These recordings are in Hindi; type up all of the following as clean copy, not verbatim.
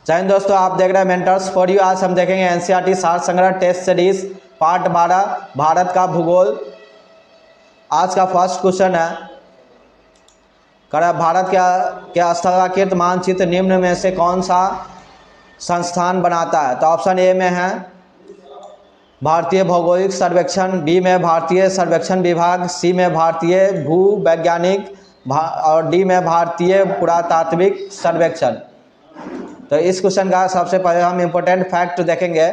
चैन दोस्तों, आप देख रहे हैं मेंटर्स फॉर यू। आज हम देखेंगे एनसीईआरटी सार संग्रह टेस्ट सीरीज पार्ट 12 भारत का भूगोल। आज का फर्स्ट क्वेश्चन है, भारत के स्थलाकृत मानचित्र निम्न में से कौन सा संस्थान बनाता है? तो ऑप्शन ए में है भारतीय भौगोलिक सर्वेक्षण, बी में भारतीय सर्वेक्षण विभाग, सी में भारतीय भूवैज्ञानिक और डी में भारतीय पुरातात्विक सर्वेक्षण। तो इस क्वेश्चन का सबसे पहले हम इम्पोर्टेंट फैक्ट देखेंगे।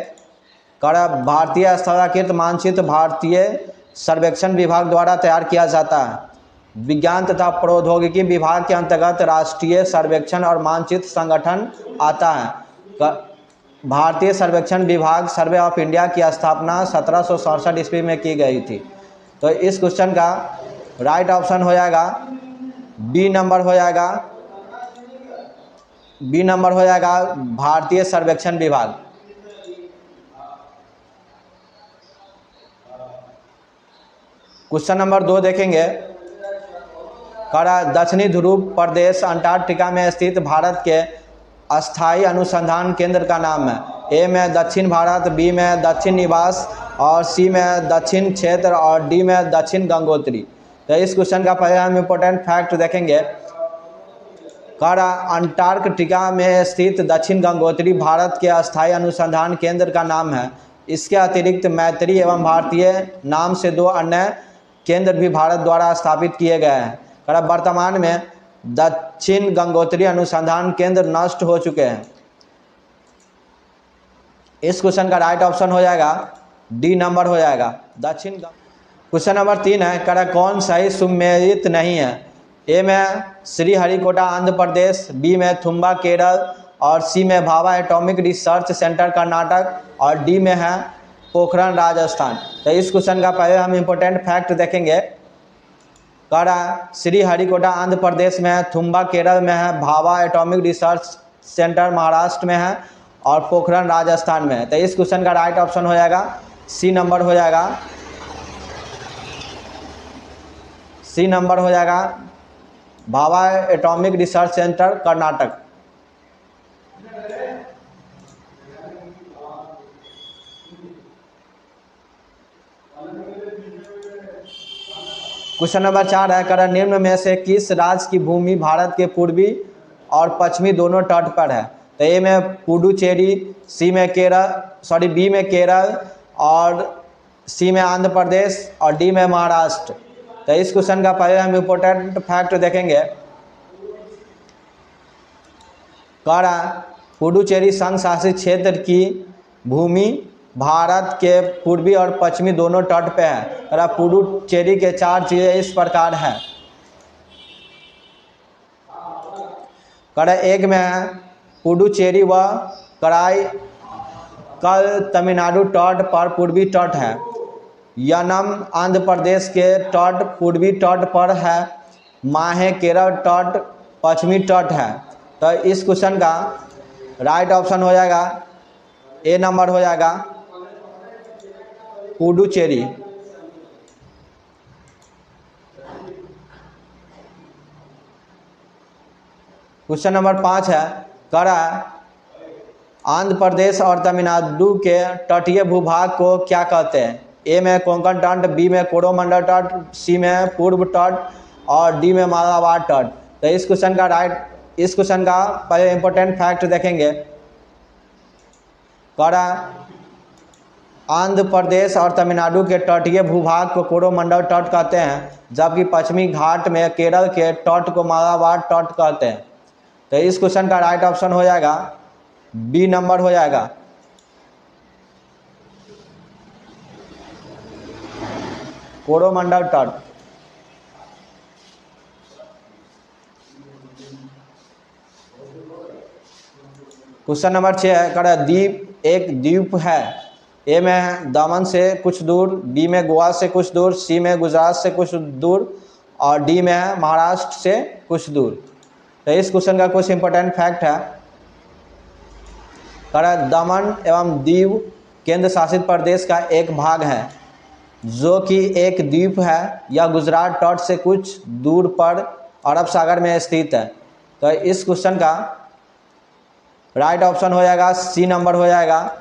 भारतीय स्थलाकृत मानचित्र भारतीय सर्वेक्षण विभाग द्वारा तैयार किया जाता है। विज्ञान तथा प्रौद्योगिकी विभाग के अंतर्गत राष्ट्रीय सर्वेक्षण और मानचित्र संगठन आता है। भारतीय सर्वेक्षण विभाग सर्वे ऑफ इंडिया की स्थापना 1767 ईस्वी में की गई थी। तो इस क्वेश्चन का राइट ऑप्शन हो जाएगा बी नंबर हो जाएगा, बी नंबर हो जाएगा भारतीय सर्वेक्षण विभाग। क्वेश्चन नंबर 2 देखेंगे। दक्षिणी ध्रुव प्रदेश अंटार्कटिका में स्थित भारत के अस्थायी अनुसंधान केंद्र का नाम है। ए में दक्षिण भारत, बी में दक्षिण निवास और सी में दक्षिण क्षेत्र और डी में दक्षिण गंगोत्री। तो इस क्वेश्चन का पहले हम इम्पोर्टेंट फैक्ट देखेंगे। अंटार्कटिका में स्थित दक्षिण गंगोत्री भारत के अस्थायी अनुसंधान केंद्र का नाम है। इसके अतिरिक्त मैत्री एवं भारतीय नाम से 2 अन्य केंद्र भी भारत द्वारा स्थापित किए गए हैं। वर्तमान में दक्षिण गंगोत्री अनुसंधान केंद्र नष्ट हो चुके हैं। इस क्वेश्चन का राइट ऑप्शन हो जाएगा डी नंबर हो जाएगा दक्षिण। क्वेश्चन नंबर 3 है, कौन सही सुमेलित नहीं है? ए में श्रीहरिकोटा आंध्र प्रदेश, बी में थुम्बा केरल और सी में Bhabha atomic research centre Karnataka और डी में है पोखरण राजस्थान। तो इस क्वेश्चन का पहले हम इम्पोर्टेंट फैक्ट देखेंगे। श्रीहरिकोटा आंध्र प्रदेश में है, थुम्बा केरल में है, Bhabha atomic research centre Maharashtra में है और पोखरण राजस्थान में है। तो इस क्वेश्चन का राइट ऑप्शन हो जाएगा सी नंबर हो जाएगा, सी नंबर हो जाएगा Bhabha atomic research centre Karnataka. Question number 4 है, निम्न में से किस राज्य की भूमि भारत के पूर्वी और पश्चिमी दोनों तट पर है? तो ए में पुडुचेरी, सी में केरल, बी में केरल और सी में आंध्र प्रदेश और डी में महाराष्ट्र। तो इस क्वेश्चन का पहले हम इम्पोर्टेंट फैक्ट देखेंगे। पुडुचेरी संघ शासित क्षेत्र की भूमि भारत के पूर्वी और पश्चिमी दोनों तट पे है। पुडुचेरी के 4 चीज़ें इस प्रकार है। एक में है पुडुचेरी व कराईकल तमिलनाडु तट पर पूर्वी तट है। यनम आंध्र प्रदेश के तट पूर्वी तट पर है। माहे केरल तट पश्चिमी तट है। तो इस क्वेश्चन का राइट ऑप्शन हो जाएगा ए नंबर हो जाएगा पुडुचेरी। क्वेश्चन नंबर 5 है, आंध्र प्रदेश और तमिलनाडु के तटीय भूभाग को क्या कहते हैं? ए में कोंकण तट, बी में कोरोमंडल तट, सी में पूर्व तट और डी में मालाबार तट। तो इस क्वेश्चन का पहले इंपॉर्टेंट फैक्ट देखेंगे। आंध्र प्रदेश और तमिलनाडु के तटीय भूभाग को कोरोमंडल तट कहते हैं, जबकि पश्चिमी घाट में केरल के तट को मालाबार तट कहते हैं। तो इस क्वेश्चन का राइट ऑप्शन हो जाएगा बी नंबर हो जाएगा कोरोमंडल तट। क्वेश्चन नंबर 6 है, द्वीप एक द्वीप है। ए में दमन से कुछ दूर, बी में गोवा से कुछ दूर, सी में गुजरात से कुछ दूर और डी में है महाराष्ट्र से कुछ दूर। तो इस क्वेश्चन का कुछ इंपॉर्टेंट फैक्ट है। दमन एवं दीव केंद्र शासित प्रदेश का एक भाग है जो कि एक द्वीप है। यह गुजरात तट से कुछ दूर पर अरब सागर में स्थित है। तो इस क्वेश्चन का राइट ऑप्शन हो जाएगा सी नंबर हो जाएगा,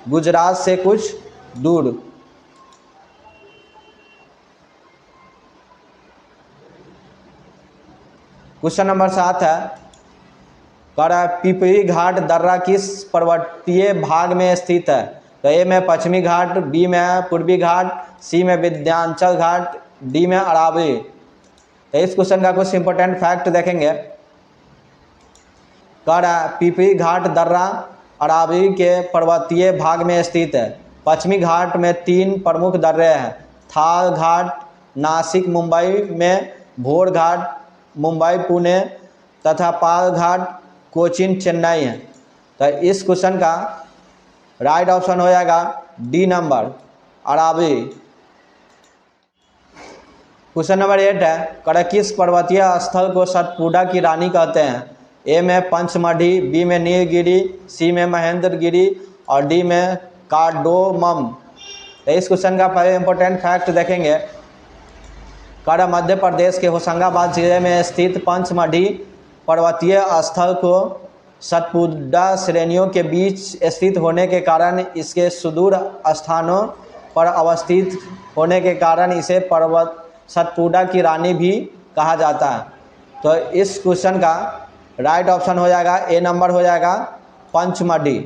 गुजरात से कुछ दूर। क्वेश्चन नंबर 7 है, कह रहा है पिपरी घाट दर्रा किस पर्वतीय भाग में स्थित है? तो ए में पश्चिमी घाट, बी में पूर्वी घाट, सी में विंध्याचल घाट, डी में अरावली। तो इस क्वेश्चन का कुछ इंपॉर्टेंट फैक्ट देखेंगे। कह रहा है पिपरी घाट दर्रा अरावली के पर्वतीय भाग में स्थित है। पश्चिमी घाट में 3 प्रमुख दर्रे हैं, थाल घाट नासिक मुंबई में, भोर घाट मुंबई पुणे तथा पाल घाट कोचीन चेन्नई है। तो इस क्वेश्चन का राइट ऑप्शन हो जाएगा D number, Aravali. Question number 8 है, कह किस पर्वतीय स्थल को सतपुड़ा की रानी कहते हैं? ए में पंचमढ़ी, बी में नीलगिरी, सी में महेंद्रगिरी और डी में कार्डोमम। तो इस क्वेश्चन का पहले इंपॉर्टेंट फैक्ट देखेंगे। कह मध्य प्रदेश के होशंगाबाद जिले में स्थित पंचमढ़ी पर्वतीय स्थल को सतपुड़ा श्रेणियों के बीच स्थित होने के कारण, इसके सुदूर स्थानों पर अवस्थित होने के कारण इसे पर्वत सतपुड़ा की रानी भी कहा जाता है। तो इस क्वेश्चन का राइट ऑप्शन हो जाएगा ए नंबर हो जाएगा, पंचमढ़ी।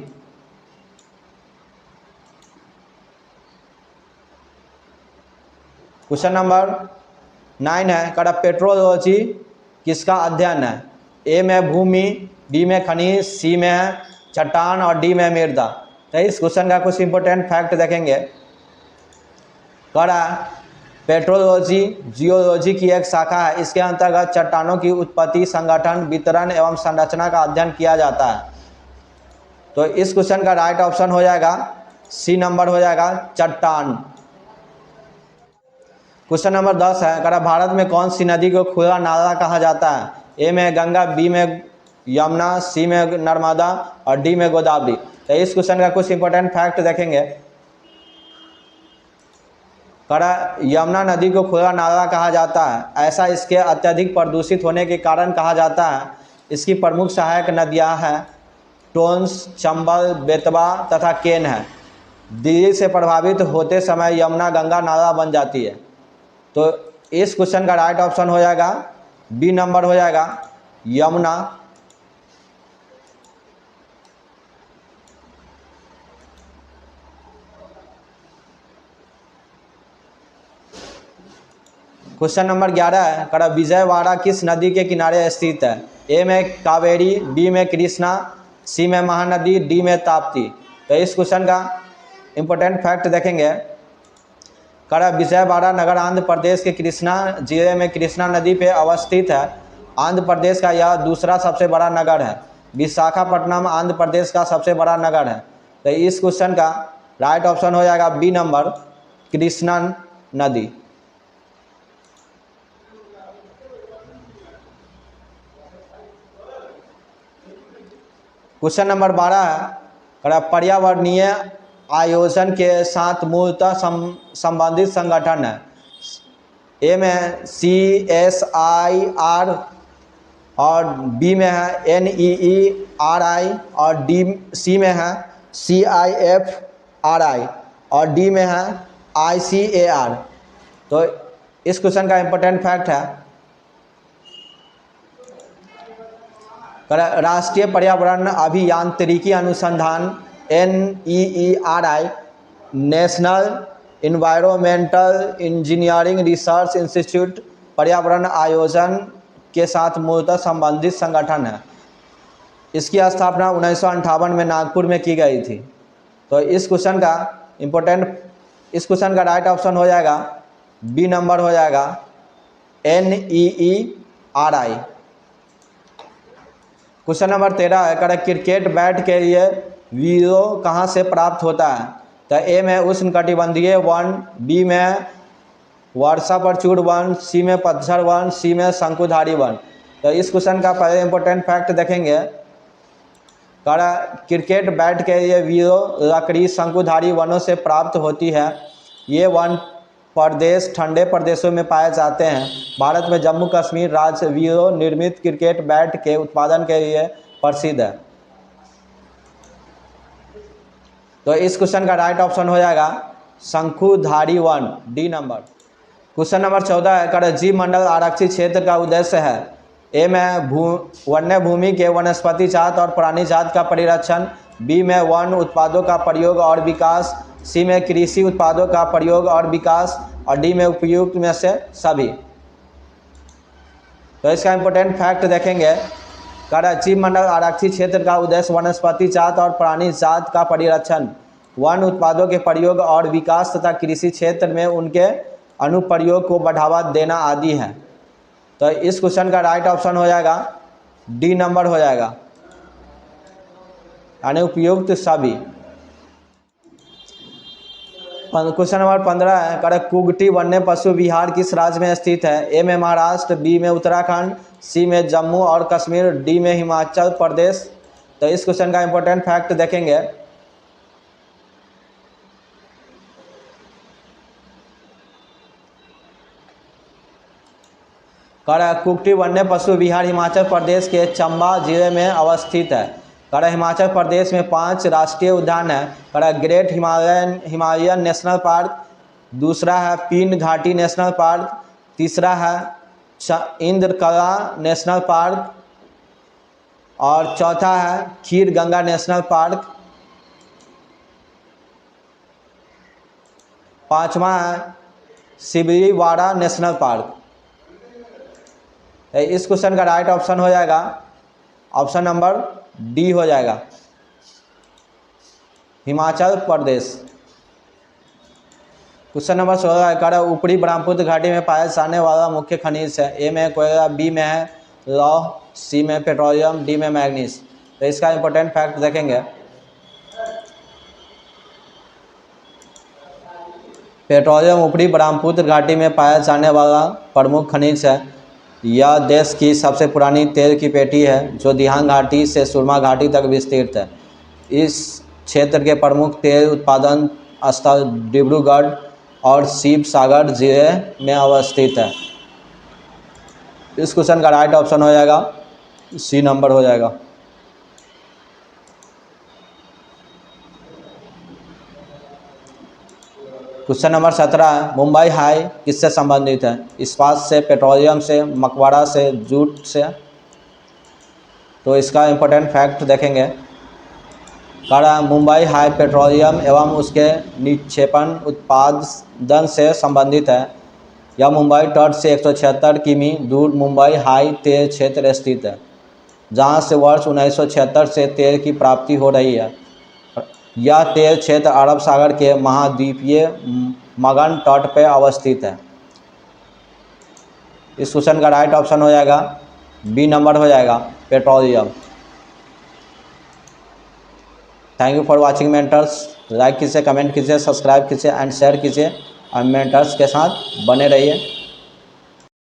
क्वेश्चन नंबर 9 है, कह पेट्रोलॉजी किसका अध्ययन है? ए में भूमि, बी में खनिज, सी में चट्टान और डी में मृदा। तो इस क्वेश्चन का कुछ इंपॉर्टेंट फैक्ट देखेंगे। कह रहा पेट्रोलॉजी जियोलॉजी की एक शाखा है, इसके अंतर्गत चट्टानों की उत्पत्ति, संगठन, वितरण एवं संरचना का अध्ययन किया जाता है। तो इस क्वेश्चन का राइट ऑप्शन हो जाएगा सी नंबर हो जाएगा, चट्टान। क्वेश्चन नंबर 10 है, कह भारत में कौन सी नदी को खुला नाला कहा जाता है? ए में गंगा, बी में यमुना, सी में नर्मदा और डी में गोदावरी। तो इस क्वेश्चन का कुछ इंपॉर्टेंट फैक्ट देखेंगे। यमुना नदी को खुला नाला कहा जाता है, ऐसा इसके अत्यधिक प्रदूषित होने के कारण कहा जाता है। इसकी प्रमुख सहायक नदियां हैं टोंस, चंबल, बेतवा तथा केन है। दिल्ली से प्रभावित होते समय यमुना गंगा नाला बन जाती है। तो इस क्वेश्चन का राइट ऑप्शन हो जाएगा बी नंबर हो जाएगा, यमुना। क्वेश्चन नंबर 11 है, कह विजयवाड़ा किस नदी के किनारे स्थित है? ए में कावेरी, बी में कृष्णा, सी में महानदी, डी में ताप्ती। तो इस क्वेश्चन का इंपॉर्टेंट फैक्ट देखेंगे। कह विजयवाड़ा नगर आंध्र प्रदेश के कृष्णा जिले में कृष्णा नदी पे अवस्थित है। आंध्र प्रदेश का यह दूसरा सबसे बड़ा नगर है। विशाखापट्टनम आंध्र प्रदेश का सबसे बड़ा नगर है। तो इस क्वेश्चन का राइट ऑप्शन हो जाएगा बी नंबर, कृष्णा नदी। क्वेश्चन नंबर 12 है, पर्यावरणीय आयोजन के साथ मूलतः संबंधित संगठन है। ए में CSIR और बी में है NEERI और सी में है CIFRI और डी में है ICAR। तो इस क्वेश्चन का इंपॉर्टेंट फैक्ट है, राष्ट्रीय पर्यावरण अभियांत्रिकी अनुसंधान NEERI national environmental engineering research institute पर्यावरण आयोजन के साथ मूलतः संबंधित संगठन है। इसकी स्थापना 1958 में नागपुर में की गई थी। तो इस क्वेश्चन का राइट ऑप्शन हो जाएगा बी नंबर हो जाएगा, NEERI। क्वेश्चन नंबर 13 है, क्रिकेट बैट के लिए वीरो कहाँ से प्राप्त होता है? तो ए में उष्णकटिबंधीय वन, बी में वर्षा प्रचुर वन, सी में पतझड़ वन, सी में शंकुधारी वन। तो इस क्वेश्चन का पहले इंपॉर्टेंट फैक्ट देखेंगे। क्रिकेट बैट के लिए वीरो लकड़ी शंकुधारी वनों से प्राप्त होती है। ये वन प्रदेश ठंडे प्रदेशों में पाए जाते हैं। भारत में जम्मू कश्मीर राज्य वीरो निर्मित क्रिकेट बैट के उत्पादन के लिए प्रसिद्ध है। तो इस क्वेश्चन का राइट ऑप्शन हो जाएगा शंकुधारी one, D number. Question number 14 है, कर जीव मंडल आरक्षित क्षेत्र का उद्देश्य है। ए में वन्य भूमि के वनस्पति जात और प्राणी जात का परिरक्षण, बी में वन उत्पादों का प्रयोग और विकास, सी में कृषि उत्पादों का प्रयोग और विकास, और डी में उपयुक्त में से सभी। तो इसका इंपॉर्टेंट फैक्ट देखेंगे, कर जीव मंडल आरक्षित क्षेत्र का उद्देश्य वनस्पति जात और प्राणी जात का परिरक्षण, वन उत्पादों के प्रयोग और विकास तथा कृषि क्षेत्र में उनके अनुप्रयोग को बढ़ावा देना आदि है। तो इस क्वेश्चन का राइट ऑप्शन हो जाएगा डी नंबर हो जाएगा, यानी उपयुक्त सभी। क्वेश्चन नंबर 15 है, कर कुगटी वन्य पशु विहार किस राज्य में स्थित है। ए में महाराष्ट्र, बी में उत्तराखंड, सी में जम्मू और कश्मीर, डी में हिमाचल प्रदेश। तो इस क्वेश्चन का इंपॉर्टेंट फैक्ट देखेंगे, कर कुगटी वन्य पशु विहार हिमाचल प्रदेश के चंबा जिले में अवस्थित है। कर हिमाचल प्रदेश में 5 राष्ट्रीय उद्यान है। कर ग्रेट हिमालयन नेशनल पार्क, दूसरा है पीन घाटी नेशनल पार्क, तीसरा है इंद्रकला नेशनल पार्क, और चौथा है खीर गंगा नेशनल पार्क, पांचवा है शिवरीवाड़ा नेशनल पार्क। इस क्वेश्चन का राइट ऑप्शन हो जाएगा ऑप्शन नंबर डी हो जाएगा, हिमाचल प्रदेश। क्वेश्चन नंबर 16 कर ऊपरी ब्रह्मपुत्र घाटी में पाया जाने वाला मुख्य खनिज है। ए में कोयला, बी में है लौह, सी में पेट्रोलियम, डी में मैग्नीज। तो इसका इंपॉर्टेंट फैक्ट देखेंगे, पेट्रोलियम ऊपरी ब्रह्मपुत्र घाटी में पाया जाने वाला प्रमुख खनिज है। यह देश की सबसे पुरानी तेल की पेटी है जो दिहांग घाटी से सुरमा घाटी तक विस्तृत है। इस क्षेत्र के प्रमुख तेल उत्पादन स्थल डिब्रूगढ़ और शिव सागर जिले में अवस्थित है। इस क्वेश्चन का राइट ऑप्शन हो जाएगा सी नंबर हो जाएगा। क्वेश्चन नंबर 17 है, मुंबई हाई किससे संबंधित है। इस्पात से, पेट्रोलियम से, मकबरा से, जूट से। तो इसका इंपॉर्टेंट फैक्ट देखेंगे, कारण मुंबई हाई पेट्रोलियम एवं उसके निक्षेपण उत्पादन से संबंधित है। यह मुंबई तट से 176 किमी दूर मुंबई हाई तेल क्षेत्र स्थित है, जहां से वर्ष 1976 से तेल की प्राप्ति हो रही है। यह तेल क्षेत्र अरब सागर के महाद्वीपीय मगन तट पर अवस्थित है। इस क्वेश्चन का राइट ऑप्शन हो जाएगा बी नंबर हो जाएगा, petroleum. Thank you for watching mentors. Like कीजिए, कमेंट कीजिए, सब्सक्राइब कीजिए एंड शेयर कीजिए और मेंटर्स के साथ बने रहिए।